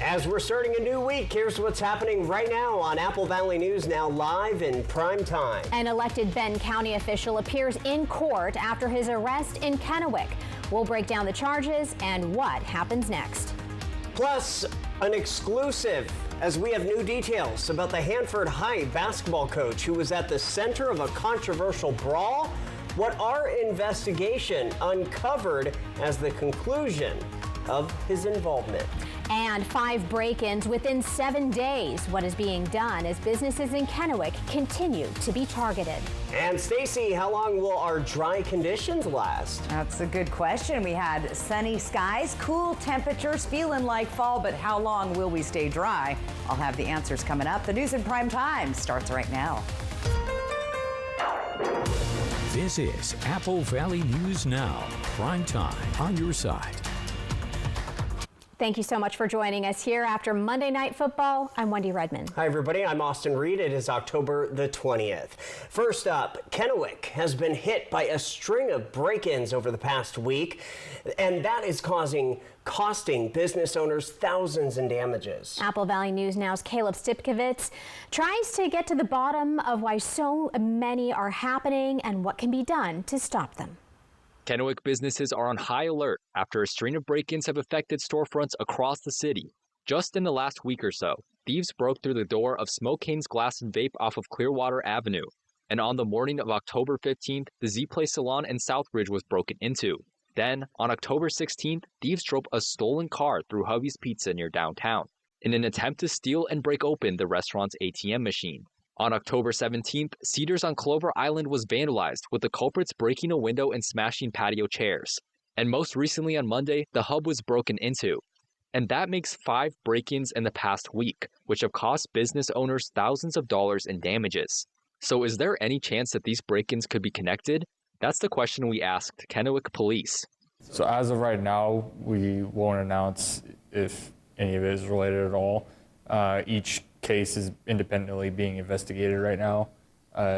As we're starting a new week, here's what's happening right now on Apple Valley News Now live in prime time. An elected Bend County official appears in court after his arrest in Kennewick. We'll break down the charges and what happens next. Plus, an exclusive as we have new details about the Hanford High basketball coach who was at the center of a controversial brawl. What our investigation uncovered as the conclusion of his involvement. And 5 break-ins within 7 days. What is being done as businesses in Kennewick continue to be targeted? And Stacy, how long will our dry conditions last? That's a good question. We had sunny skies, cool temperatures, feeling like fall, but how long will we stay dry? I'll have the answers coming up. The news in prime time starts right now. This is Apple Valley News Now, prime time on your side. Thank you so much for joining us here after Monday Night Football. I'm Wendy Redmond. Hi, everybody. I'm Austin Reed. It is October the 20th. First up, Kennewick has been hit by a string of break-ins over the past week, and that is costing business owners thousands in damages. Apple Valley News Now's Caleb Stipkovitz tries to get to the bottom of why so many are happening and what can be done to stop them. Kennewick businesses are on high alert after a string of break-ins have affected storefronts across the city. Just in the last week or so, thieves broke through the door of Smoke Hanes Glass and Vape off of Clearwater Avenue. And on the morning of October 15th, the Z Place Salon in Southbridge was broken into. Then, on October 16th, thieves drove a stolen car through Hubby's Pizza near downtown in an attempt to steal and break open the restaurant's ATM machine. On October 17th, Cedars on Clover Island was vandalized, with the culprits breaking a window and smashing patio chairs. And most recently on Monday, the Hub was broken into. And that makes 5 break-ins in the past week, which have cost business owners thousands of dollars in damages. So is there any chance that these break-ins could be connected? That's the question we asked Kennewick Police. So as of right now, we won't announce if any of it is related at all. Each case is independently being investigated right now.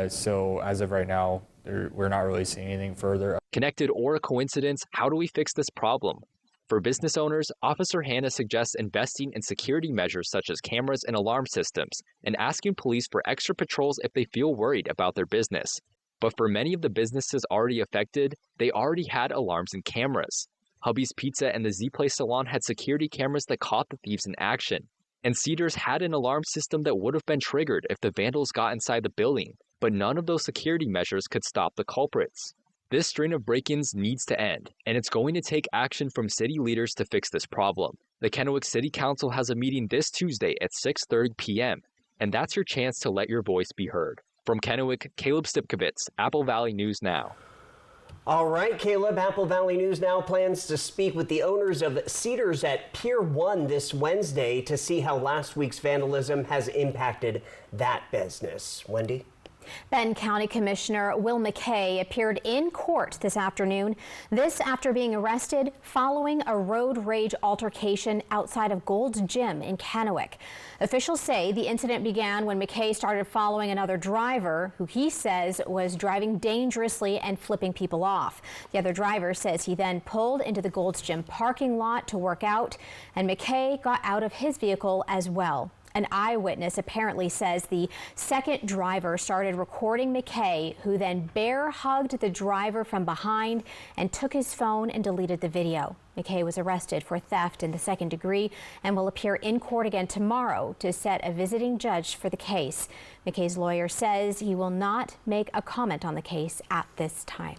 So as of right now, we're not really seeing anything further. Connected or a coincidence, how do we fix this problem? For business owners, Officer Hannah suggests investing in security measures such as cameras and alarm systems, and asking police for extra patrols if they feel worried about their business. But for many of the businesses already affected, they already had alarms and cameras. Hubby's Pizza and the Z Place Salon had security cameras that caught the thieves in action. And Cedars had an alarm system that would have been triggered if the vandals got inside the building, but none of those security measures could stop the culprits. This string of break-ins needs to end, and it's going to take action from city leaders to fix this problem. The Kennewick City Council has a meeting this Tuesday at 6:30 p.m., and that's your chance to let your voice be heard. From Kennewick, Caleb Stipkovitz, Apple Valley News Now. All right, Caleb, Apple Valley News Now plans to speak with the owners of Cedars at Pier 1 this Wednesday to see how last week's vandalism has impacted that business. Wendy? Bend County Commissioner Will McKay appeared in court this afternoon. This after being arrested following a road rage altercation outside of Gold's Gym in Kennewick. Officials say the incident began when McKay started following another driver who he says was driving dangerously and flipping people off. The other driver says he then pulled into the Gold's Gym parking lot to work out, and McKay got out of his vehicle as well. An eyewitness apparently says the second driver started recording McKay, who then bear hugged the driver from behind and took his phone and deleted the video. McKay was arrested for theft in the second degree and will appear in court again tomorrow to set a visiting judge for the case. McKay's lawyer says he will not make a comment on the case at this time.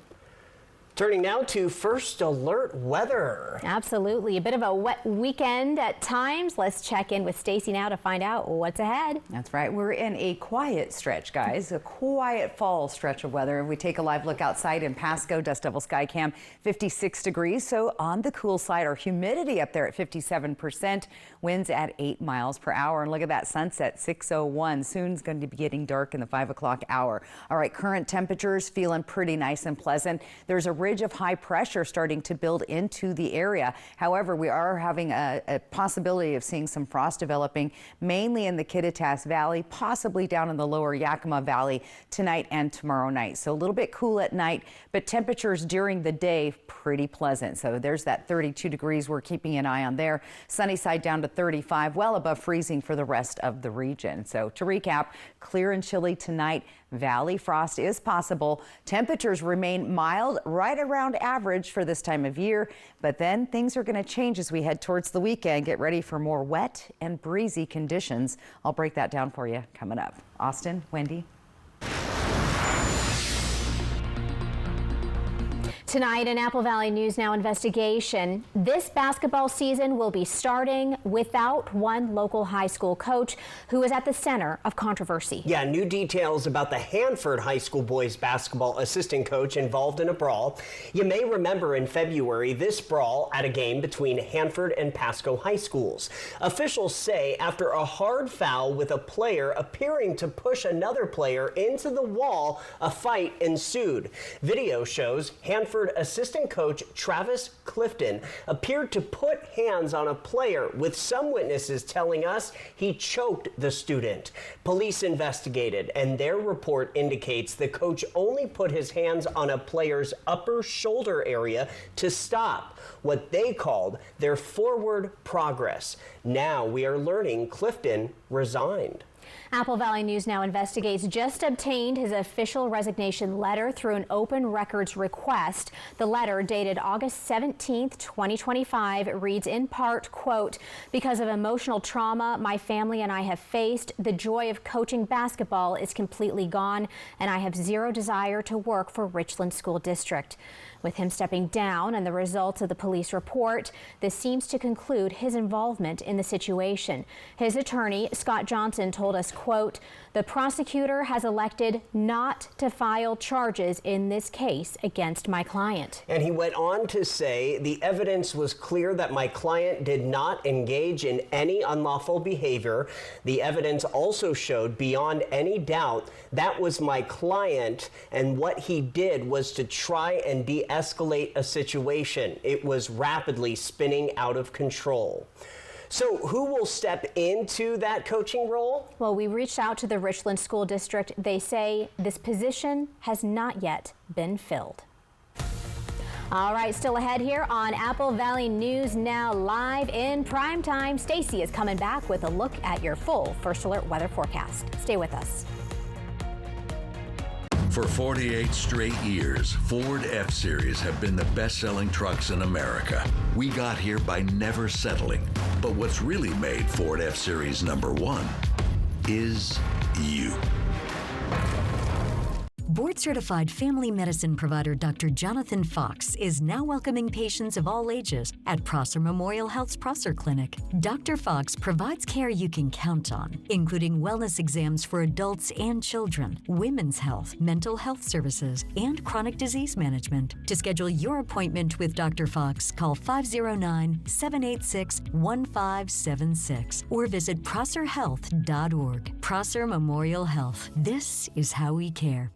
Turning now to First Alert weather. Absolutely. A bit of a wet weekend at times. Let's check in with Stacy now to find out what's ahead. That's right. We're in a quiet stretch, guys. A quiet fall stretch of weather. We take a live look outside in Pasco, Dust Devil Sky Cam, 56 degrees. So on the cool side, our humidity up there at 57%, winds at 8 miles per hour. And look at that sunset, 6:01. Soon it's going to be getting dark in the 5 o'clock hour. All right, current temperatures feeling pretty nice and pleasant. There's a ridge of high pressure starting to build into the area. However, we are having a possibility of seeing some frost developing mainly in the Kittitas Valley, possibly down in the lower Yakima Valley tonight and tomorrow night. So a little bit cool at night, but temperatures during the day pretty pleasant. So there's that 32 degrees we're keeping an eye on there. Sunny side down to 35, well above freezing for the rest of the region. So to recap, clear and chilly tonight. Valley frost is possible. Temperatures remain mild, right around average for this time of year. But then things are going to change as we head towards the weekend. Get ready for more wet and breezy conditions. I'll break that down for you coming up. Austin, Wendy. Tonight, an Apple Valley News Now investigation. This basketball season will be starting without one local high school coach who is at the center of controversy. Yeah, new details about the Hanford High School boys basketball assistant coach involved in a brawl. You may remember in February this brawl at a game between Hanford and Pasco high schools. Officials say after a hard foul with a player appearing to push another player into the wall, a fight ensued. Video shows Hanford assistant coach Travis Clifton appeared to put hands on a player, with some witnesses telling us he choked the student. Police investigated, and their report indicates the coach only put his hands on a player's upper shoulder area to stop what they called their forward progress. Now we are learning Clifton resigned. Apple Valley News Now investigates just obtained his official resignation letter through an open records request. The letter, dated August 17th, 2025, reads in part, quote, "Because of emotional trauma my family and I have faced, the joy of coaching basketball is completely gone, and I have zero desire to work for Richland School District." With him stepping down and the results of the police report, this seems to conclude his involvement in the situation. His attorney, Scott Johnson, told us, quote, "The prosecutor has elected not to file charges in this case against my client." And he went on to say the evidence was clear that my client did not engage in any unlawful behavior. The evidence also showed beyond any doubt that was my client, and what he did was to try and de-escalate a situation. It was rapidly spinning out of control. So who will step into that coaching role? Well, we reached out to the Richland School District. They say this position has not yet been filled. All right, still ahead here on Apple Valley News Now, live in primetime. Stacy is coming back with a look at your full First Alert weather forecast. Stay with us. For 48 straight years, Ford F-Series have been the best-selling trucks in America. We got here by never settling. But what's really made Ford F-Series #1 is you. Board-certified family medicine provider Dr. Jonathan Fox is now welcoming patients of all ages at Prosser Memorial Health's Prosser Clinic. Dr. Fox provides care you can count on, including wellness exams for adults and children, women's health, mental health services, and chronic disease management. To schedule your appointment with Dr. Fox, call 509-786-1576 or visit prosserhealth.org. Prosser Memorial Health. This is how we care.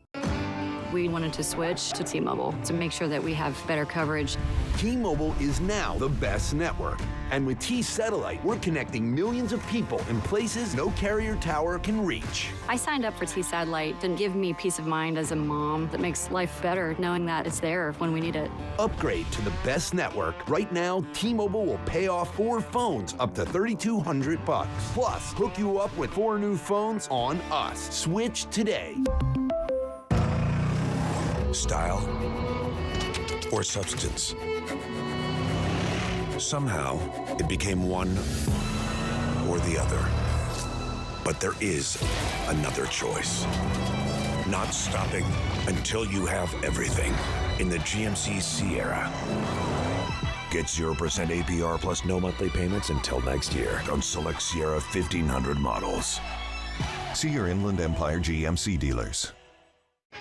We wanted to switch to T-Mobile to make sure that we have better coverage. T-Mobile is now the best network. And with T-Satellite, we're connecting millions of people in places no carrier tower can reach. I signed up for T-Satellite to give me peace of mind as a mom that makes life better knowing that it's there when we need it. Upgrade to the best network. Right now, T-Mobile will pay off 4 phones up to $3,200. Plus, hook you up with 4 new phones on us. Switch today. Style or substance. Somehow, it became one or the other. But there is another choice. Not stopping until you have everything in the GMC Sierra. Get 0% APR plus no monthly payments until next year on select Sierra 1500 models. See your Inland Empire GMC dealers.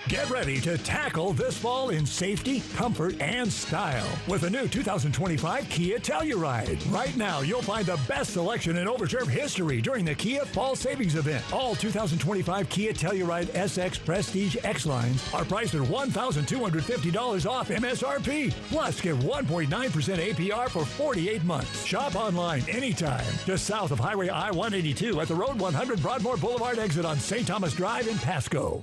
Get ready to tackle this fall in safety, comfort, and style with a new 2025 Kia Telluride. Right now, you'll find the best selection in Overserve history during the Kia Fall Savings Event. All 2025 Kia Telluride SX Prestige X lines are priced at $1,250 off MSRP. Plus, get 1.9% APR for 48 months. Shop online anytime. Just south of Highway I-182 at the Road 100 Broadmoor Boulevard exit on St. Thomas Drive in Pasco.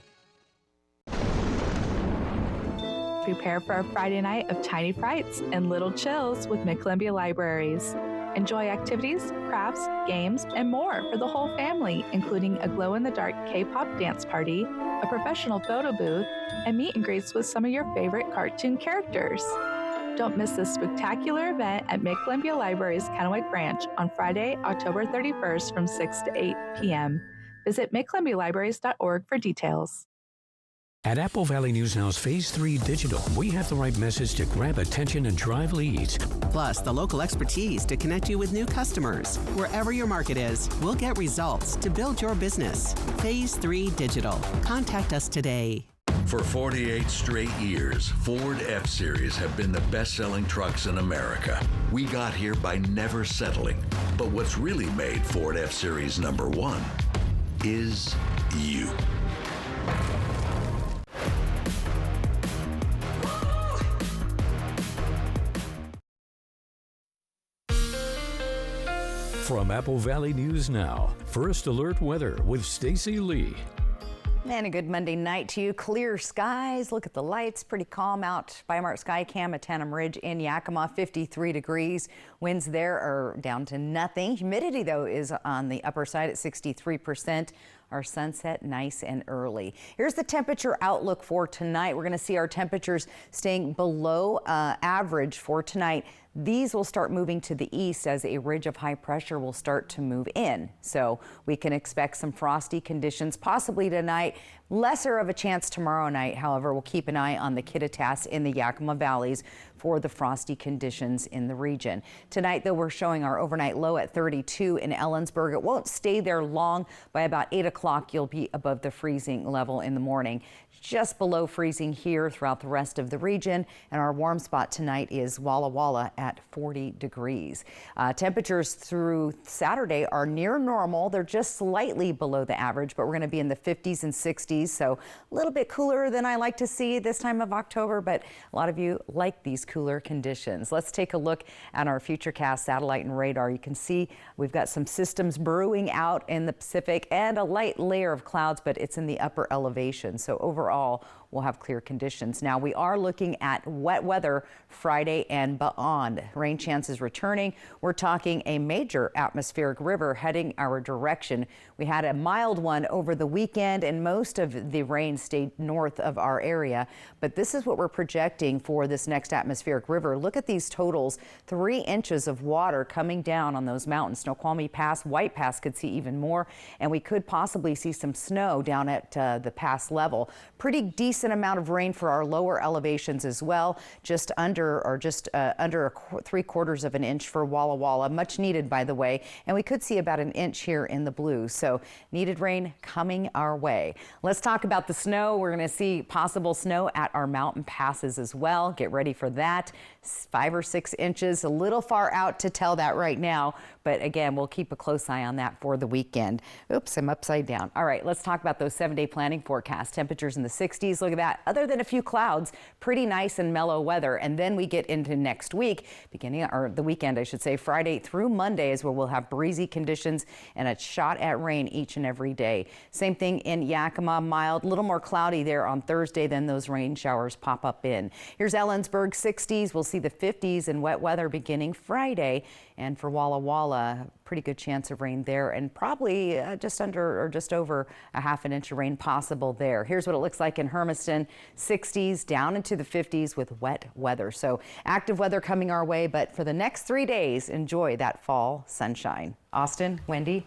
Prepare for a Friday night of tiny frights and little chills with Mid-Columbia Libraries. Enjoy activities, crafts, games, and more for the whole family, including a glow-in-the-dark K-pop dance party, a professional photo booth, and meet and greets with some of your favorite cartoon characters. Don't miss this spectacular event at Mid-Columbia Library's Kennewick branch on Friday, October 31st from 6 to 8 p.m. Visit midcolumbialibraries.org for details. At Apple Valley News Now's Phase 3 Digital, we have the right message to grab attention and drive leads. Plus, the local expertise to connect you with new customers. Wherever your market is, we'll get results to build your business. Phase 3 Digital. Contact us today. For 48 straight years, Ford F-Series have been the best-selling trucks in America. We got here by never settling. But what's really made Ford F-Series #1 is you. From Apple Valley News Now, First Alert Weather with Stacy Lee. And a good Monday night to you. Clear skies. Look at the lights. Pretty calm out by Mark Skycam at Tannum Ridge in Yakima. 53 degrees. Winds there are down to nothing. Humidity, though, is on the upper side at 63%. Our sunset nice and early. Here's the temperature outlook for tonight. We're going to see our temperatures staying below average for tonight. These will start moving to the east as a ridge of high pressure will start to move in. So we can expect some frosty conditions possibly tonight. Lesser of a chance tomorrow night. However, we'll keep an eye on the Kittitas in the Yakima valleys for the frosty conditions in the region. Tonight, though, we're showing our overnight low at 32 in Ellensburg. It won't stay there long. By about 8 o'clock, you'll be above the freezing level in the morning. Just below freezing here throughout the rest of the region. And our warm spot tonight is Walla Walla at 40 degrees. Temperatures through Saturday are near normal. They're just slightly below the average, but we're going to be in the 50s and 60s. So a little bit cooler than I like to see this time of October, but a lot of you like these cooler conditions. Let's take a look at our Futurecast satellite and radar. You can see we've got some systems brewing out in the Pacific and a light layer of clouds, but it's in the upper elevation. So overall, we'll have clear conditions. Now, we are looking at wet weather Friday and beyond. Rain chances returning. We're talking a major atmospheric river heading our direction. We had a mild one over the weekend, and most of the rain stayed north of our area. But this is what we're projecting for this next atmospheric river. Look at these totals. 3 inches of water coming down on those mountains. Snoqualmie Pass, White Pass could see even more, and we could possibly see some snow down at the pass level. Pretty decent amount of rain for our lower elevations as well, just under 3/4 of an inch for Walla Walla, much needed, by the way, and we could see about an inch here in the blue. So needed rain coming our way. Let's talk about the snow. We're going to see possible snow at our mountain passes as well. Get ready for that. 5 or 6 inches, a little far out to tell that right now, but again, we'll keep a close eye on that for the weekend. Oops, I'm upside down. All right, let's talk about those 7-day planning forecasts. Temperatures in the 60s. Look at that. Other than a few clouds, pretty nice and mellow weather. And then we get into next week, or the weekend, I should say, Friday through Monday is where we'll have breezy conditions and a shot at rain each and every day. Same thing in Yakima, mild, a little more cloudy there on Thursday, then those rain showers pop up in. Here's Ellensburg, 60s. We'll see the 50s and wet weather beginning Friday. And for Walla Walla, pretty good chance of rain there, and probably just under or just over a half an inch of rain possible there. Here's what it looks like in Hermiston, 60s down into the 50s with wet weather. So active weather coming our way, but for the next 3 days, enjoy that fall sunshine. Austin, Wendy.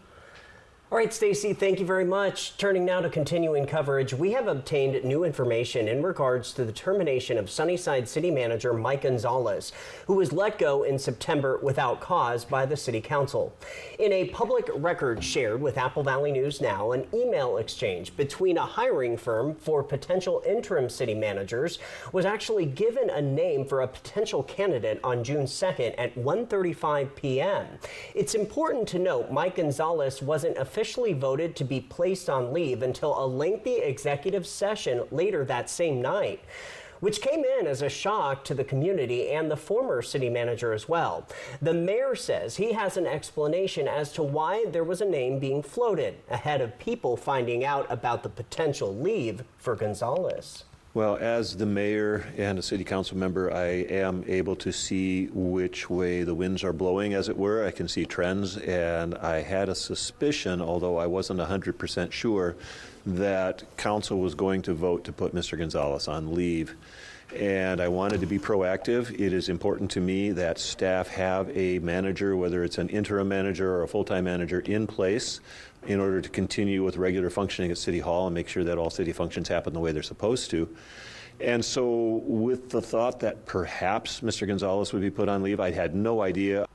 All right, Stacey, thank you very much. Turning now to continuing coverage, we have obtained new information in regards to the termination of Sunnyside City Manager Mike Gonzalez, who was let go in September without cause by the City Council. In a public record shared with Apple Valley News Now, an email exchange between a hiring firm for potential interim city managers was actually given a name for a potential candidate on June 2nd at 1:35 p.m. It's important to note Mike Gonzalez wasn't officially voted to be placed on leave until a lengthy executive session later that same night, which came in as a shock to the community and the former city manager as well. The mayor says he has an explanation as to why there was a name being floated ahead of people finding out about the potential leave for Gonzalez. Well, as the mayor and a city council member, I am able to see which way the winds are blowing, as it were. I can see trends, and I had a suspicion, although I wasn't 100% sure, that council was going to vote to put Mr. Gonzalez on leave. And I wanted to be proactive. It is important to me that staff have a manager, whether it's an interim manager or a full-time manager, in place in order to continue with regular functioning at City Hall and make sure that all city functions happen the way they're supposed to. And so with the thought that perhaps Mr. Gonzalez would be put on leave, I had no idea.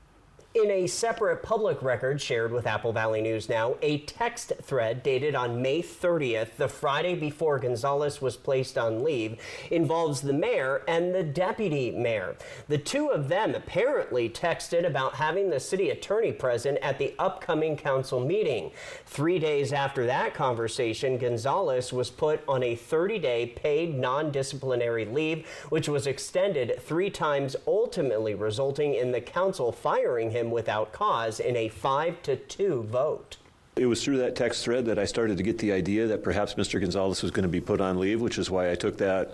In a separate public record shared with Apple Valley News Now, a text thread dated on May 30th, the Friday before Gonzalez was placed on leave, involves the mayor and the deputy mayor. The two of them apparently texted about having the city attorney present at the upcoming council meeting. 3 days after that conversation, Gonzalez was put on a 30-day paid non-disciplinary leave, which was extended 3 times, ultimately resulting in the council firing him without cause in a 5-2 vote. It was through that text thread that I started to get the idea that perhaps Mr. Gonzalez was going to be put on leave, which is why I took that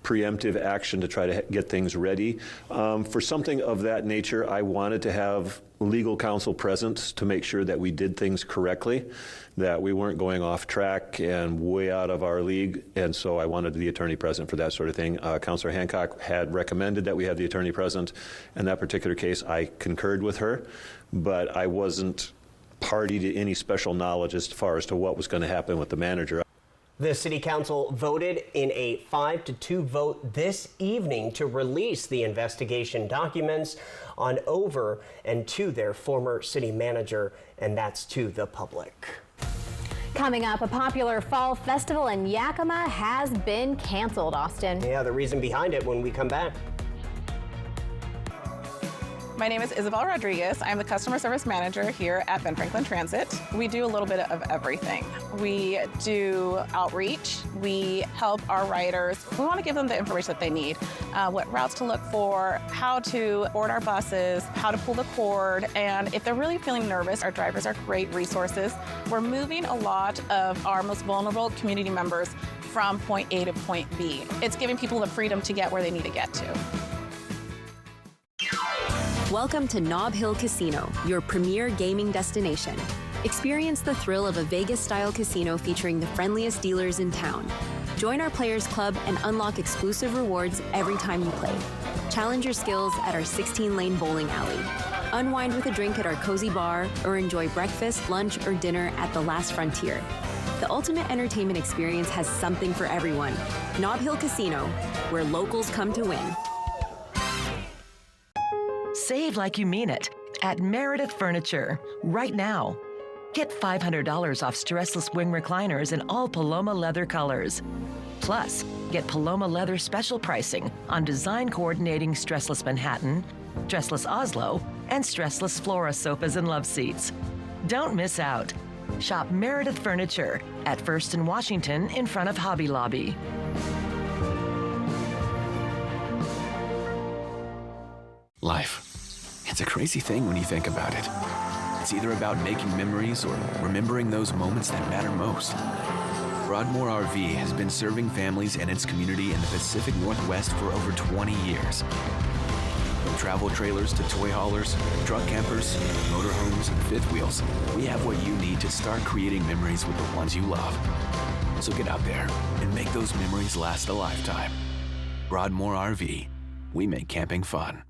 preemptive action to try to get things ready. For something of that nature, I wanted to have legal counsel present to make sure that we did things correctly, that we weren't going off track and way out of our league, and so I wanted the attorney present for that sort of thing. Councilor Hancock had recommended that we have the attorney present. In that particular case, I concurred with her, but I wasn't party to any special knowledge as far as to what was going to happen with the manager. The City Council voted in a 5-2 vote this evening to release the investigation documents on over and to their former city manager, and that's to the public. Coming up, a popular fall festival in Yakima has been canceled, Austin. Yeah, the reason behind it when we come back. My name is Isabel Rodriguez. I'm the customer service manager here at Ben Franklin Transit. We do a little bit of everything. We do outreach. We help our riders. We want to give them the information that they need, what routes to look for, how to board our buses, how to pull the cord, and if they're really feeling nervous, our drivers are great resources. We're moving a lot of our most vulnerable community members from point A to point B. It's giving people the freedom to get where they need to get to. Welcome to Nob Hill Casino, your premier gaming destination. Experience the thrill of a Vegas-style casino featuring the friendliest dealers in town. Join our Players Club and unlock exclusive rewards every time you play. Challenge your skills at our 16-lane bowling alley. Unwind with a drink at our cozy bar or enjoy breakfast, lunch, or dinner at the Last Frontier. The ultimate entertainment experience has something for everyone. Nob Hill Casino, where locals come to win. Save like you mean it at Meredith Furniture right now. Get $500 off stressless wing recliners in all Paloma leather colors. Plus, get Paloma leather special pricing on design coordinating stressless Manhattan, stressless Oslo, and stressless Flora sofas and love seats. Don't miss out. Shop Meredith Furniture at First and Washington in front of Hobby Lobby. Life. It's a crazy thing when you think about it. It's either about making memories or remembering those moments that matter most. Broadmoor RV has been serving families and its community in the Pacific Northwest for over 20 years. From travel trailers to toy haulers, truck campers, motorhomes, and fifth wheels, we have what you need to start creating memories with the ones you love. So get out there and make those memories last a lifetime. Broadmoor RV. We make camping fun.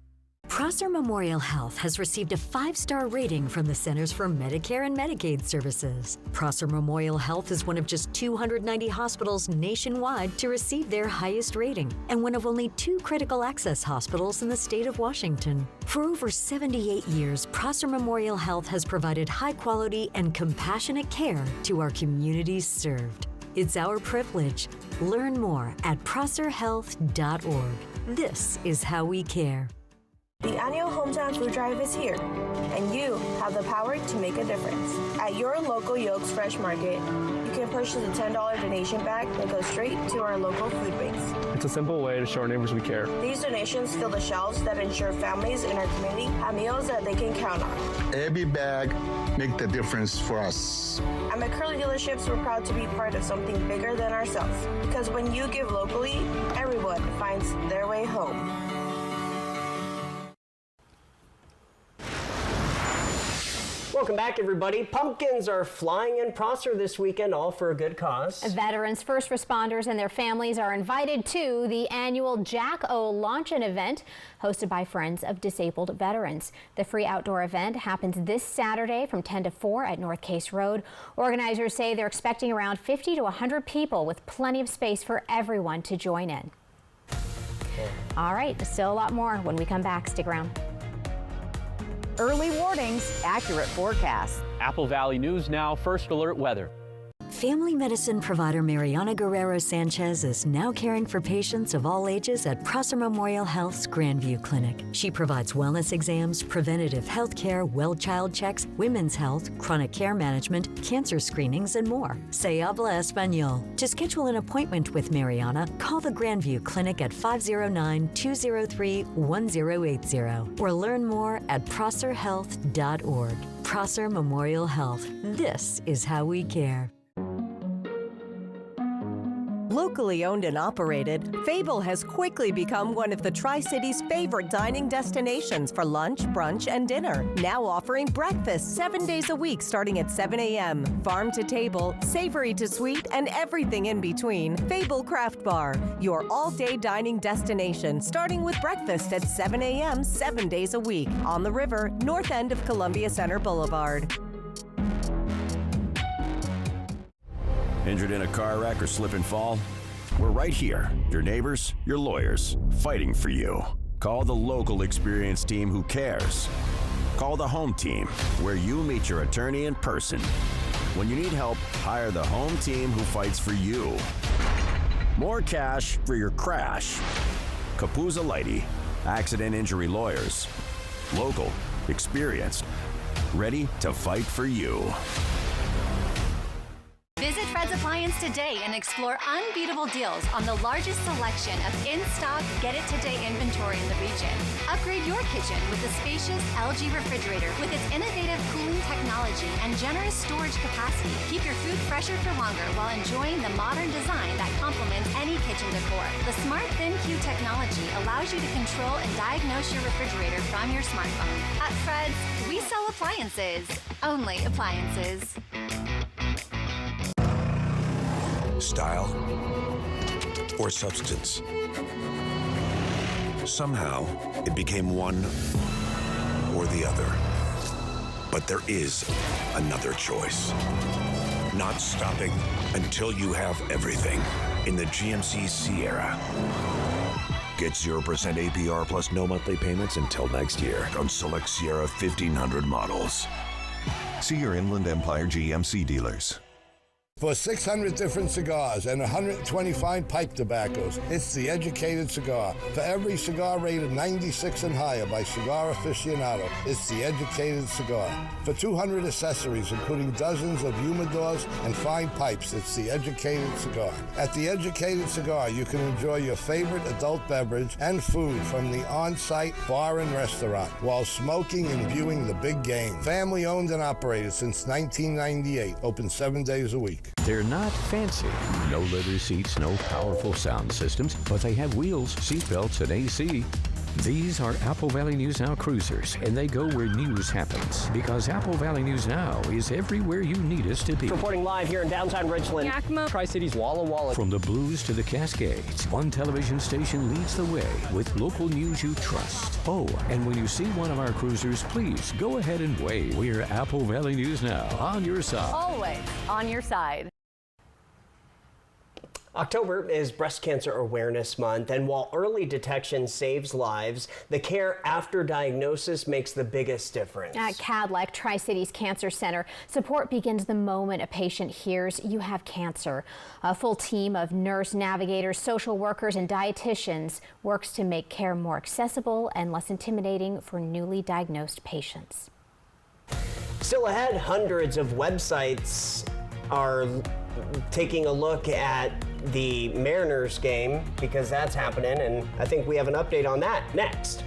Prosser Memorial Health has received a 5-star rating from the Centers for Medicare and Medicaid Services. Prosser Memorial Health is one of just 290 hospitals nationwide to receive their highest rating, and one of only 2 critical access hospitals in the state of Washington. For over 78 years, Prosser Memorial Health has provided high-quality and compassionate care to our communities served. It's our privilege. Learn more at prosserhealth.org. This is how we care. The annual Hometown Food Drive is here, and you have the power to make a difference. At your local Yolks Fresh Market, you can purchase a $10 donation bag that goes straight to our local food banks. It's a simple way to show our neighbors we care. These donations fill the shelves that ensure families in our community have meals that they can count on. Every bag makes the difference for us. At McCurley Dealerships, we're proud to be part of something bigger than ourselves, because when you give locally, everyone finds their way home. Welcome back, everybody. Pumpkins are flying in Prosser this weekend, all for a good cause. Veterans, first responders, and their families are invited to the annual Jack-O Launch-In event hosted by Friends of Disabled Veterans. The free outdoor event happens this Saturday from 10 to 4 at North Case Road. Organizers say they're expecting around 50 to 100 people with plenty of space for everyone to join in. All right, still a lot more when we come back. Stick around. Early warnings, accurate forecasts. Apple Valley News Now, First Alert Weather. Family medicine provider Mariana Guerrero Sanchez is now caring for patients of all ages at Prosser Memorial Health's Grandview Clinic. She provides wellness exams, preventative health care, well child checks, women's health, chronic care management, cancer screenings, and more. Se habla español. To schedule an appointment with Mariana, call the Grandview Clinic at 509-203-1080 or learn more at prosserhealth.org. Prosser Memorial Health. This is how we care. Locally owned and operated, Fable has quickly become one of the Tri-Cities' favorite dining destinations for lunch, brunch, and dinner. Now offering breakfast 7 days a week starting at 7 a.m. Farm to table, savory to sweet, and everything in between. Fable Craft Bar, your all-day dining destination starting with breakfast at 7 a.m. 7 days a week. On the river, north end of Columbia Center Boulevard. Injured in a car wreck or slip and fall? We're right here, your neighbors, your lawyers, fighting for you. Call the local experienced team who cares. Call the home team, where you meet your attorney in person. When you need help, hire the home team who fights for you. More cash for your crash. Capuzza Lighty, accident injury lawyers. Local, experienced, ready to fight for you. Visit Fred's Appliance today and explore unbeatable deals on the largest selection of in-stock, get-it-today inventory in the region. Upgrade your kitchen with the spacious LG refrigerator with its innovative cooling technology and generous storage capacity. Keep your food fresher for longer while enjoying the modern design that complements any kitchen decor. The Smart ThinQ technology allows you to control and diagnose your refrigerator from your smartphone. At Fred's, we sell appliances. Only appliances. Style or substance. Somehow, it became one or the other. But there is another choice. Not stopping until you have everything in the GMC Sierra. Get 0% APR plus no monthly payments until next year on select Sierra 1500 models. See your Inland Empire GMC dealers. For 600 different cigars and 125 pipe tobaccos, it's The Educated Cigar. For every cigar rated 96 and higher by Cigar Aficionado, it's The Educated Cigar. For 200 accessories, including dozens of humidors and fine pipes, it's The Educated Cigar. At The Educated Cigar, you can enjoy your favorite adult beverage and food from the on-site bar and restaurant while smoking and viewing the big game. Family owned and operated since 1998, open 7 days a week. They're not fancy. No leather seats, no powerful sound systems, but they have wheels, seat belts, and AC. These are Apple Valley News Now cruisers, and they go where news happens. Because Apple Valley News Now is everywhere you need us to be. Reporting live here in downtown Richland. Yakima, Tri-Cities, Walla Walla. From the Blues to the Cascades, one television station leads the way with local news you trust. Oh, and when you see one of our cruisers, please go ahead and wave. We're Apple Valley News Now, on your side. Always on your side. October is Breast Cancer Awareness Month, and while early detection saves lives, the care after diagnosis makes the biggest difference. At Cadleck Tri-Cities Cancer Center, support begins the moment a patient hears you have cancer. A full team of nurse navigators, social workers, and dietitians works to make care more accessible and less intimidating for newly diagnosed patients. Still ahead, hundreds of websites are taking a look at the Mariners game because that's happening, and I think we have an update on that next.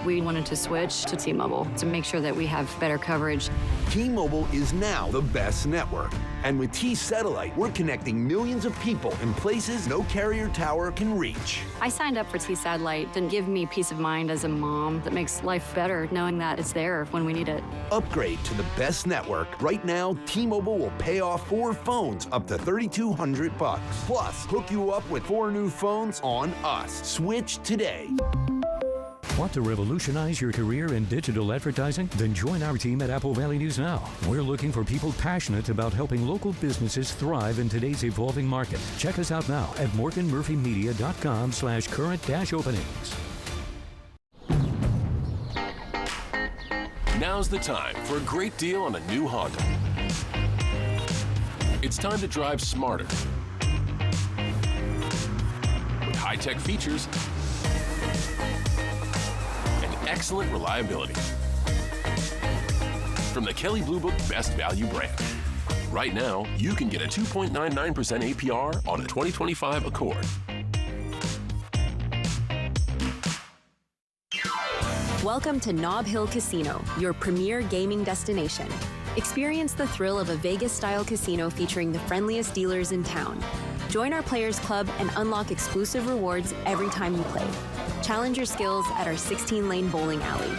We wanted to switch to T-Mobile to make sure that we have better coverage. T-Mobile is now the best network. And with T-Satellite, we're connecting millions of people in places no carrier tower can reach. I signed up for T-Satellite to give me peace of mind as a mom that makes life better knowing that it's there when we need it. Upgrade to the best network. Right now, T-Mobile will pay off 4 phones up to $3,200. Plus, hook you up with 4 new phones on us. Switch today. Want to revolutionize your career in digital advertising? Then join our team at Apple Valley News Now. We're looking for people passionate about helping local businesses thrive in today's evolving market. Check us out now at morganmurphymedia.com/current-openings. Now's the time for a great deal on a new Honda. It's time to drive smarter with high-tech features and excellent reliability. From the Kelley Blue Book Best Value brand. Right now, you can get a 2.99% APR on a 2025 Accord. Welcome to Nob Hill Casino, your premier gaming destination. Experience the thrill of a Vegas-style casino featuring the friendliest dealers in town. Join our Players Club and unlock exclusive rewards every time you play. Challenge your skills at our 16-lane bowling alley.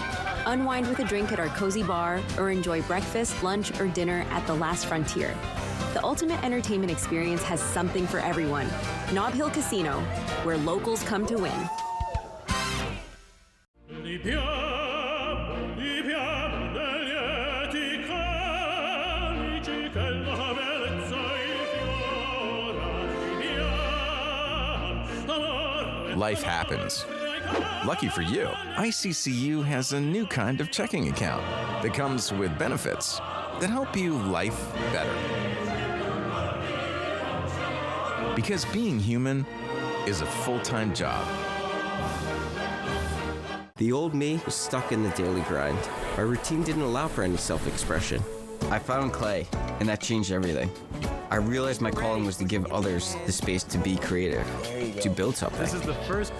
Unwind with a drink at our cozy bar, or enjoy breakfast, lunch, or dinner at the Last Frontier. The ultimate entertainment experience has something for everyone. Nob Hill Casino, where locals come to win. Life happens. Lucky for you, ICCU has a new kind of checking account that comes with benefits that help you life better. Because being human is a full-time job. The old me was stuck in the daily grind. My routine didn't allow for any self-expression. I found clay, and that changed everything. I realized my calling was to give others the space to be creative, to build something.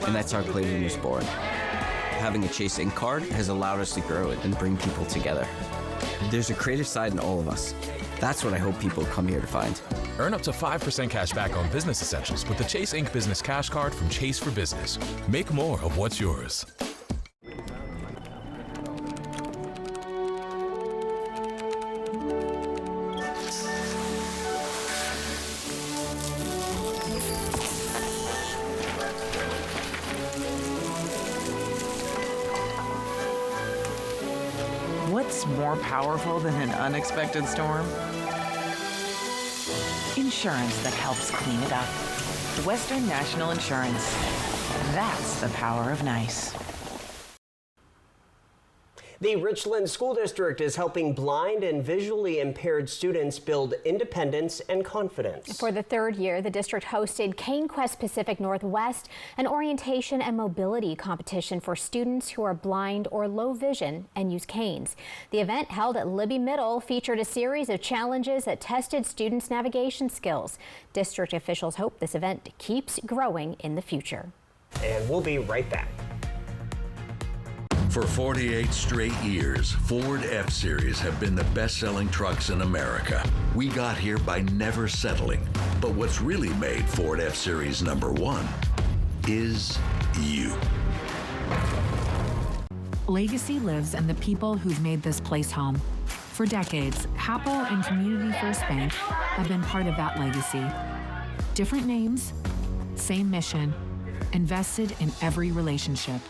And that's how Clay Room was born. Having a Chase Ink card has allowed us to grow it and bring people together. There's a creative side in all of us. That's what I hope people come here to find. Earn up to 5% cash back on business essentials with the Chase Ink Business Cash Card from Chase for Business. Make more of what's yours. What's more powerful than an unexpected storm? Insurance that helps clean it up. Western National Insurance. That's the power of nice. The Richland School District is helping blind and visually impaired students build independence and confidence. For the 3rd year, the district hosted Cane Quest Pacific Northwest, an orientation and mobility competition for students who are blind or low vision and use canes. The event, held at Libby Middle, featured a series of challenges that tested students' navigation skills. District officials hope this event keeps growing in the future. And we'll be right back. For 48 straight years, Ford F-Series have been the best-selling trucks in America. We got here by never settling. But what's really made Ford F-Series #1 is you. Legacy lives in the people who've made this place home. For decades, Hapo and Community First Bank have been part of that legacy. Different names, same mission, invested in every relationship.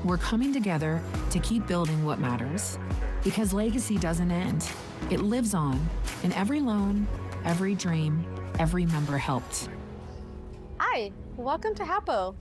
We're coming together to keep building what matters. Because legacy doesn't end. It lives on in every loan, every dream, every member helped. Hi, welcome to Hapo.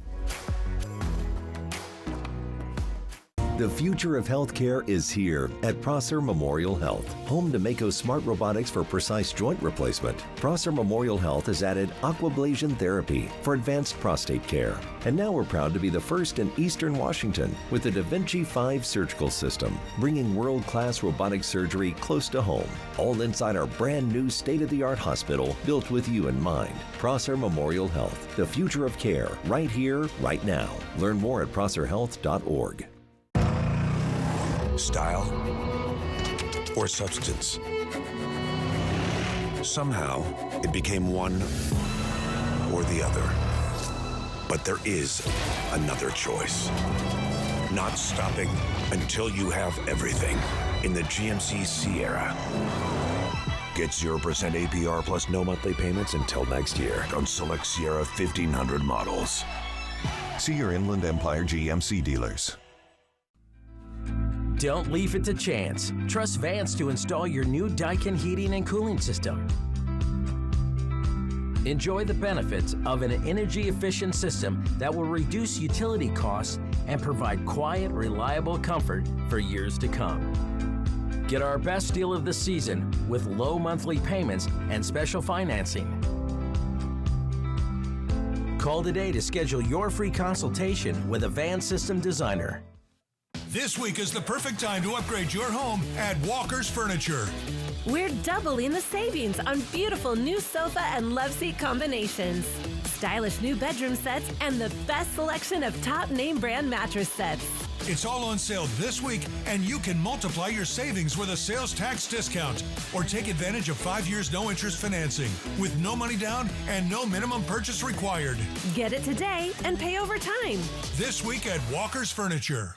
The future of healthcare is here at Prosser Memorial Health, home to Mako smart robotics for precise joint replacement. Prosser Memorial Health has added aquablation therapy for advanced prostate care. And now we're proud to be the first in Eastern Washington with the Da Vinci 5 surgical system, bringing world-class robotic surgery close to home, all inside our brand new state-of-the-art hospital built with you in mind. Prosser Memorial Health, the future of care, right here, right now. Learn more at prosserhealth.org. Style or substance. Somehow, it became one or the other. But there is another choice. Not stopping until you have everything in the GMC Sierra. Get 0% APR plus no monthly payments until next year on select Sierra 1500 models. See your Inland Empire GMC dealers. Don't leave it to chance. Trust Vance to install your new Daikin heating and cooling system. Enjoy the benefits of an energy-efficient system that will reduce utility costs and provide quiet, reliable comfort for years to come. Get our best deal of the season with low monthly payments and special financing. Call today to schedule your free consultation with a Vance system designer. This week is the perfect time to upgrade your home at Walker's Furniture. We're doubling the savings on beautiful new sofa and love seat combinations, stylish new bedroom sets, and the best selection of top name brand mattress sets. It's all on sale this week, and you can multiply your savings with a sales tax discount or take advantage of 5 years no interest financing with no money down and no minimum purchase required. Get it today and pay over time. This week at Walker's Furniture.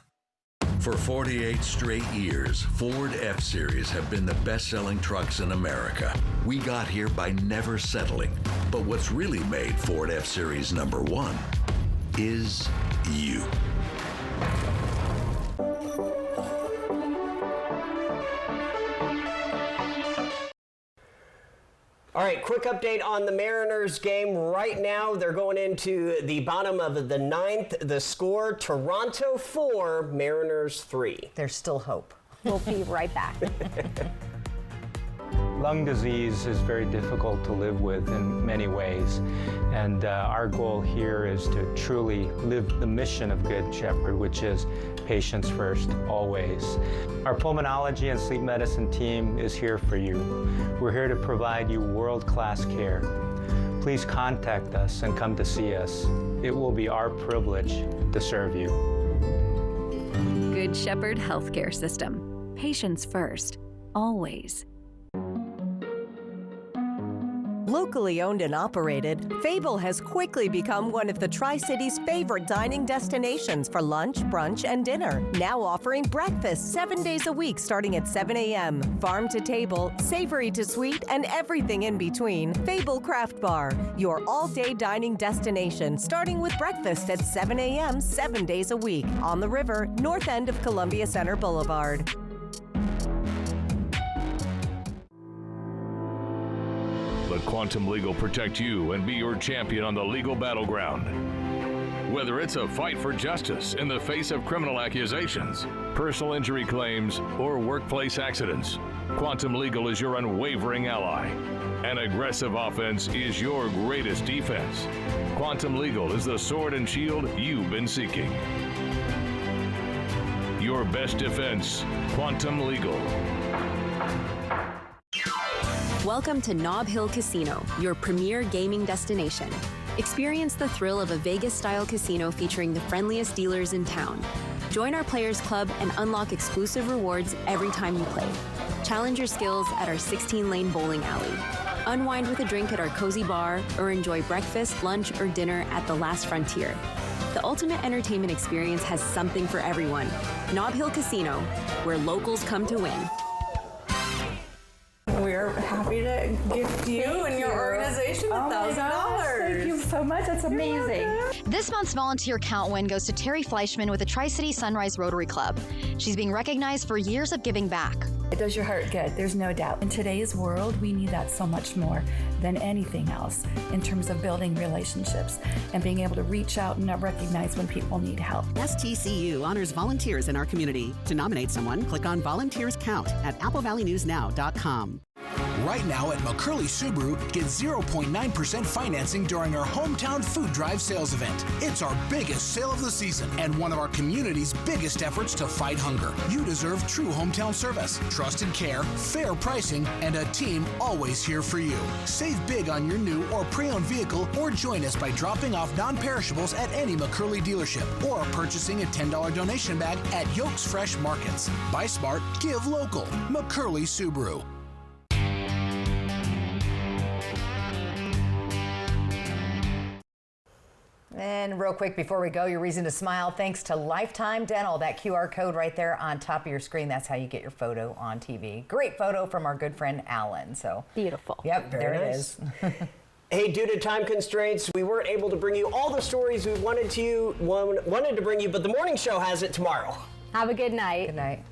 For 48 straight years, Ford F-Series have been the best-selling trucks in America. We got here by never settling. But what's really made Ford F-Series #1 is you. All right, quick update on the Mariners game right now. They're going into the bottom of the 9th. The score, Toronto 4, Mariners 3. There's still hope. We'll be right back. Lung disease is very difficult to live with in many ways, and our goal here is to truly live the mission of Good Shepherd, which is patients first, always. Our pulmonology and sleep medicine team is here for you. We're here to provide you world-class care. Please contact us and come to see us. It will be our privilege to serve you. Good Shepherd Healthcare System. Patients first, always. Locally owned and operated, Fable has quickly become one of the Tri-Cities' favorite dining destinations for lunch, brunch, and dinner. Now offering breakfast 7 days a week starting at 7 a.m. Farm to table, savory to sweet, and everything in between. Fable Craft Bar, your all-day dining destination starting with breakfast at 7 a.m. 7 days a week. On the river, north end of Columbia Center Boulevard. Let Quantum Legal protect you and be your champion on the legal battleground. Whether it's a fight for justice in the face of criminal accusations, personal injury claims, or workplace accidents, Quantum Legal is your unwavering ally. An aggressive offense is your greatest defense. Quantum Legal is the sword and shield you've been seeking. Your best defense, Quantum Legal. Welcome to Nob Hill Casino, your premier gaming destination. Experience the thrill of a Vegas-style casino featuring the friendliest dealers in town. Join our Players Club and unlock exclusive rewards every time you play. Challenge your skills at our 16-lane bowling alley. Unwind with a drink at our cozy bar, or enjoy breakfast, lunch, or dinner at the Last Frontier. The ultimate entertainment experience has something for everyone. Nob Hill Casino, where locals come to win. We're happy to gift you and your organization $1,000. Thank you so much. That's amazing. This month's volunteer count win goes to Terry Fleischman with the Tri-City Sunrise Rotary Club. She's being recognized for years of giving back. It does your heart good, there's no doubt. In today's world, we need that so much more than anything else in terms of building relationships and being able to reach out and recognize when people need help. STCU honors volunteers in our community. To nominate someone, click on Volunteers Count at AppleValleyNewsNow.com. Right now at McCurley Subaru, get 0.9% financing during our Hometown Food Drive sales event. It's our biggest sale of the season and one of our community's biggest efforts to fight hunger. You deserve true hometown service, trusted care, fair pricing, and a team always here for you. Save big on your new or pre-owned vehicle, or join us by dropping off non-perishables at any McCurley dealership or purchasing a $10 donation bag at Yolks Fresh Markets. Buy smart, give local. McCurley Subaru. And real quick before we go, your reason to smile, thanks to Lifetime Dental. That QR code right there on top of your screen, that's how you get your photo on TV. Great photo from our good friend Alan. So beautiful. Yep, Very there nice. it is. Hey, due to time constraints, we weren't able to bring you all the stories we wanted to bring you, but the morning show has it tomorrow. Have a good night. Good night.